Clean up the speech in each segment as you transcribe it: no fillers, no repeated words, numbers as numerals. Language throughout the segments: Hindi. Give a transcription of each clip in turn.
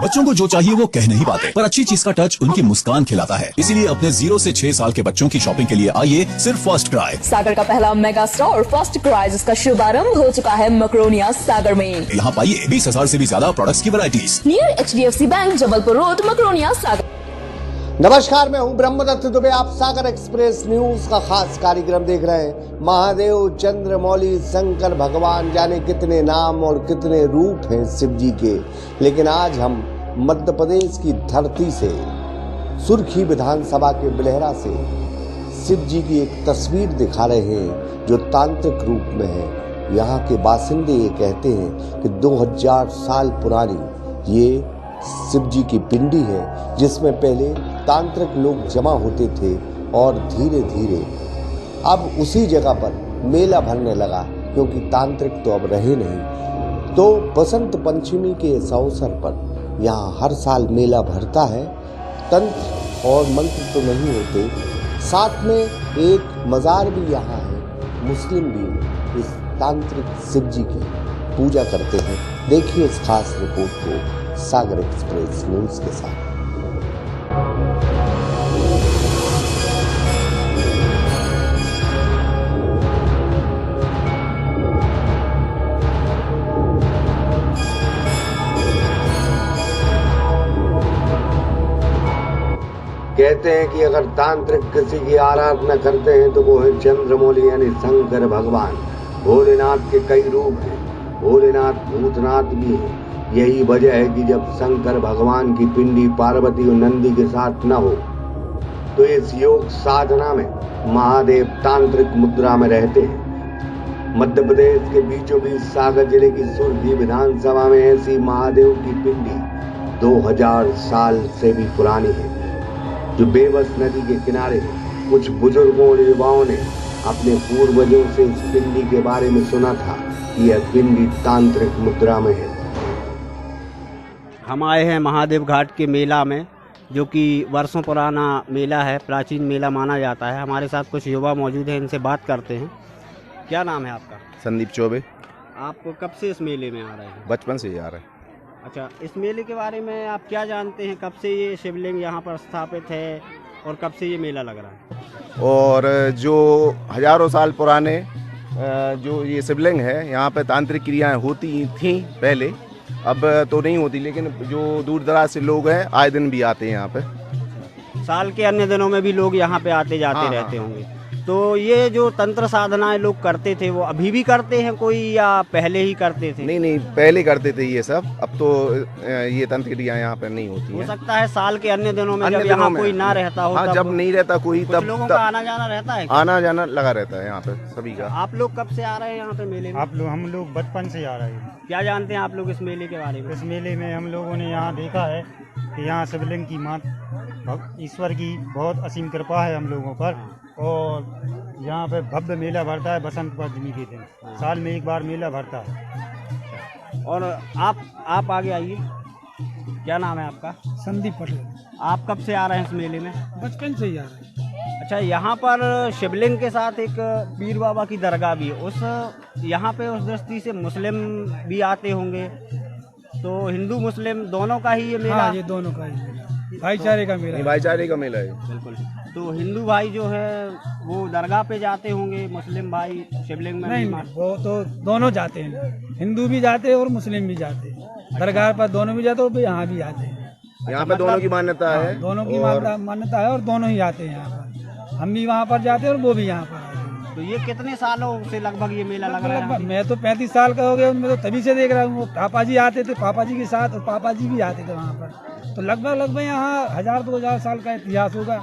बच्चों को जो चाहिए वो कह नहीं पाते, पर अच्छी चीज का टच उनकी मुस्कान खिलाता है। इसीलिए अपने 0 से 6 साल के बच्चों की शॉपिंग के लिए आइए सिर्फ फर्स्ट क्राई। सागर का पहला मेगा स्टोर फर्स्ट क्राई, जिसका शुभारंभ हो चुका है मकरोनिया सागर में। यहाँ पाइए 20,000 से भी ज्यादा प्रोडक्ट्स की varieties. Near HDFC bank, Jabalpur road, Makronia Sagar. नमस्कार, मैं हूं ब्रह्मदत्त दुबे। आप सागर एक्सप्रेस न्यूज का खास कार्यक्रम देख रहे हैं। महादेव, चंद्रमौली, शंकर भगवान, जाने कितने नाम और कितने रूप हैं शिव जी के। लेकिन आज हम मध्य प्रदेश की धरती से, सुर्खी विधानसभा के बिलहरा से शिव जी की एक तस्वीर दिखा रहे हैं जो तांत्रिक रूप में है। यहाँ के बासिंदे ये कहते हैं कि 2000 साल पुरानी ये शिव जी की पिंडी है, जिसमें पहले तांत्रिक लोग जमा होते थे और धीरे धीरे अब उसी जगह पर मेला भरने लगा, क्योंकि तांत्रिक तो अब रहे नहीं। तो बसंत पंचमी के इस अवसर पर यहाँ हर साल मेला भरता है। तंत्र और मंत्र तो नहीं होते, साथ में एक मजार भी यहाँ है। मुस्लिम भी इस तांत्रिक शिव जी की पूजा करते हैं। देखिए इस खास रिपोर्ट को सागर एक्सप्रेस न्यूज के साथ। कहते हैं कि अगर तांत्रिक किसी की आराधना करते हैं तो वो है चंद्रमौली यानी शंकर भगवान। भोलेनाथ के कई रूप हैं, भोलेनाथ भूतनाथ भी है। यही वजह है कि जब शंकर भगवान की पिंडी पार्वती और नंदी के साथ न हो तो इस योग साधना में महादेव तांत्रिक मुद्रा में रहते हैं। मध्य प्रदेश के बीचों बीच सागर जिले की सुर्खी विधानसभा में ऐसी महादेव की पिंडी 2000 साल से भी पुरानी है, जो बेबस नदी के किनारे कुछ बुजुर्गों और युवाओं ने अपने पूर्वजों से इस पिंडी के बारे में सुना था कि यह पिंडी तांत्रिक मुद्रा में है। हम आए हैं महादेव घाट के मेला में, जो कि वर्षों पुराना मेला है, प्राचीन मेला माना जाता है। हमारे साथ कुछ युवा मौजूद हैं, इनसे बात करते हैं। क्या नाम है आपका? संदीप चौबे। आप कब से इस मेले में आ रहे हैं? बचपन से ही आ रहे हैं। अच्छा, इस मेले के बारे में आप क्या जानते हैं? कब से ये शिवलिंग यहाँ पर स्थापित है और कब से ये मेला लग रहा है? और जो हजारों साल पुराने जो ये शिवलिंग है, यहाँ पे तांत्रिक क्रियाएं होती थी पहले, अब तो नहीं होती, लेकिन जो दूर दराज से लोग हैं आए दिन भी आते हैं यहाँ पे। साल के अन्य दिनों में भी लोग यहाँ पे आते जाते रहते होंगे। तो ये जो तंत्र साधनाएं लोग करते थे वो अभी भी करते हैं कोई, या पहले ही करते थे? नहीं, पहले करते थे ये सब। अब तो ये तंत्र क्रियाएं यहाँ पे नहीं होती हैं। हो सकता है साल के अन्य दिनों में जब यहाँ कोई ना रहता हो। हाँ, जब नहीं रहता कोई तब लोगों का आना जाना रहता है। आना जाना लगा रहता है यहाँ पे सभी का। आप लोग कब से आ रहे हैं यहाँ पे मेले में? हम लोग बचपन से आ रहे हैं। क्या जानते हैं आप लोग इस मेले के बारे में? इस मेले में हम लोगों ने यहाँ देखा है कि यहाँ शिवलिंग की माँ ईश्वर की बहुत असीम कृपा है हम लोगों पर, और यहाँ पे भव्य मेला भरता है बसंत पंचमी के दिन। साल में एक बार मेला भरता है। और आप आगे आइए। क्या नाम है आपका? संदीप पटेल। आप कब से आ रहे हैं इस मेले में? बचपन से ही आ रहे हैं। अच्छा, यहाँ पर शिवलिंग के साथ एक पीर बाबा की दरगाह भी है। यहाँ पे उस दृष्टि से मुस्लिम भी आते होंगे, तो हिंदू मुस्लिम दोनों का ही ये मेला? हाँ, ये दोनों का ही मेला, भाईचारे का मेला। भाईचारे का मेला है बिल्कुल। तो हिंदू भाई जो है वो दरगाह पे जाते होंगे, मुस्लिम भाई शिवलिंग में? नहीं, वो तो दोनों जाते हैं, हिंदू भी जाते हैं और मुस्लिम भी जाते हैं। दरगाह पर दोनों भी जाते हैं और यहाँ भी आते हैं। यहाँ पे दोनों की मान्यता है। दोनों की मान्यता है और दोनों ही आते हैं यहाँ पर। हम भी वहाँ पर जाते हैं और वो भी यहाँ पर आते हैं। तो ये कितने सालों से लगभग ये मेला लग रहा है? मैं तो 35 साल का हो गया, मैं तो तभी से देख रहा हूँ। पापा जी आते थे, पापा जी के साथ, और पापा जी भी आते थे वहाँ पर। तो लगभग यहाँ 1000-2000 साल का इतिहास होगा।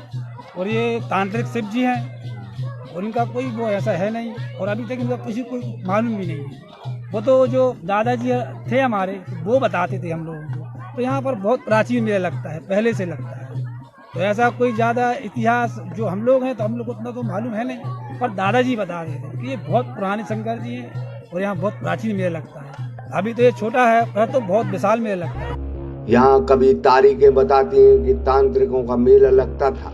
और ये तांत्रिक शिव जी हैं और इनका कोई वो ऐसा है नहीं, और अभी तक इनका किसी को मालूम भी नहीं है। वो तो जो दादाजी थे हमारे, वो बताते थे हम लोगों को। तो यहाँ पर बहुत प्राचीन मेला लगता है, पहले से लगता है। तो ऐसा कोई ज़्यादा इतिहास जो हम लोग हैं तो हम लोग उतना तो मालूम है नहीं, पर दादाजी बता रहे थे कि ये बहुत पुराने शंकर जी हैं और यहाँ बहुत प्राचीन मेला लगता है। अभी तो ये छोटा है, पर तो बहुत विशाल मेला लगता है। यहाँ कभी तारीखें बताती हैं कि तांत्रिकों का मेला लगता था।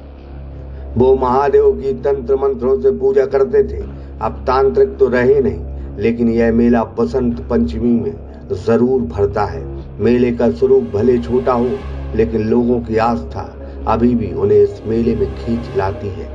वो महादेव की तंत्र मंत्रों से पूजा करते थे। अब तांत्रिक तो रहे नहीं, लेकिन यह मेला बसंत पंचमी में जरूर भरता है। मेले का स्वरूप भले छोटा हो, लेकिन लोगों की आस्था अभी भी उन्हें इस मेले में खींच लाती है।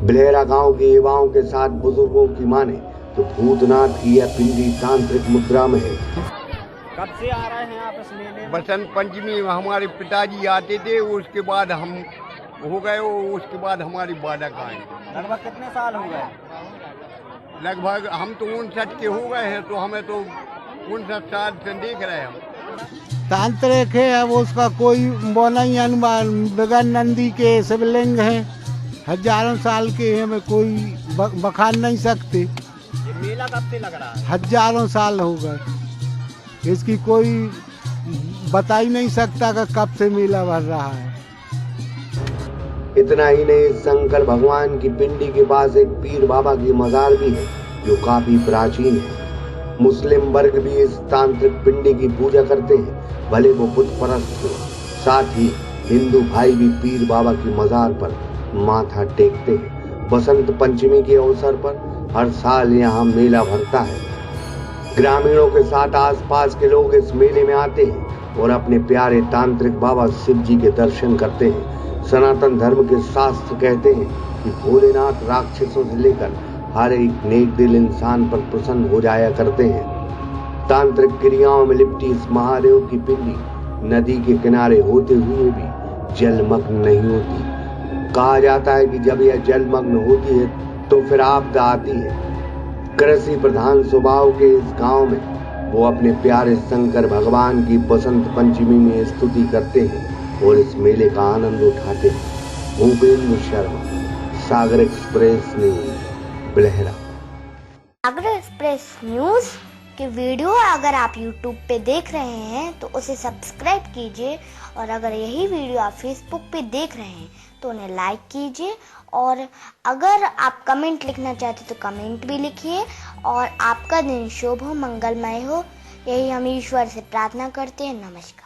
बिलेहरा गांव के युवाओं के साथ बुजुर्गों की माने तो भूतनाथ की यह पिंडी तांत्रिक मुद्रा में है। कब से आ रहे हैं आप इस मेले में? बसंत पंचमी हमारे पिताजी आते थे, उसके बाद हम हो गए, उसके बाद हमारी बालक आए। लगभग कितने साल हो गए? लगभग हम तो 59 के हो गए हैं, तो हमें तो 59 साल से देख रहे हैं हम। तांत्रिक है, अब उसका कोई वो नहीं अनुमान। बगैर नंदी के शिवलिंग है, हजारों साल के हैं, हमें कोई बखान नहीं सकते। ये मेला कब से लग रहा है? हजारों साल हो गए, इसकी कोई बता ही नहीं सकता कि कब से मेला भर रहा है। इतना ही नहीं, शंकर भगवान की पिंडी के पास एक पीर बाबा की मजार भी है जो काफी प्राचीन है। मुस्लिम वर्ग भी इस तांत्रिक पिंडी की पूजा करते हैं, भले वो बुत परस्त हो। साथ ही हिंदू भाई भी पीर बाबा की मजार पर माथा टेकते हैं। बसंत पंचमी के अवसर पर हर साल यहाँ मेला भरता है। ग्रामीणों के साथ आसपास के लोग इस मेले में आते हैं और अपने प्यारे तांत्रिक बाबा शिव जी के दर्शन करते हैं। सनातन धर्म के शास्त्र कहते हैं कि भोलेनाथ राक्षसों से लेकर हर एक नेक दिल इंसान पर प्रसन्न हो जाया करते हैं। तांत्रिक क्रियाओं में लिपटी इस महादेव की पिंडी नदी के किनारे होते हुए भी जलमग्न नहीं होती। कहा जाता है कि जब यह जलमग्न होती है तो फिर आपदा आती है। कृषि प्रधान स्वभाव के इस गांव में वो अपने प्यारे शंकर भगवान की बसंत पंचमी में स्तुति करते हैं और इस मेले का आनंद उठाते हैं। भूपेंद्र शर्मा, सागर एक्सप्रेस न्यूज, बिलेहरा। सागर एक्सप्रेस न्यूज की वीडियो अगर आप YouTube पे देख रहे हैं तो उसे सब्सक्राइब कीजिए, और अगर यही वीडियो आप Facebook पे देख रहे हैं तो उन्हें लाइक कीजिए, और अगर आप कमेंट लिखना चाहते तो कमेंट भी लिखिए। और आपका दिन शुभ हो, मंगलमय हो, यही हम ईश्वर से प्रार्थना करते हैं। नमस्कार।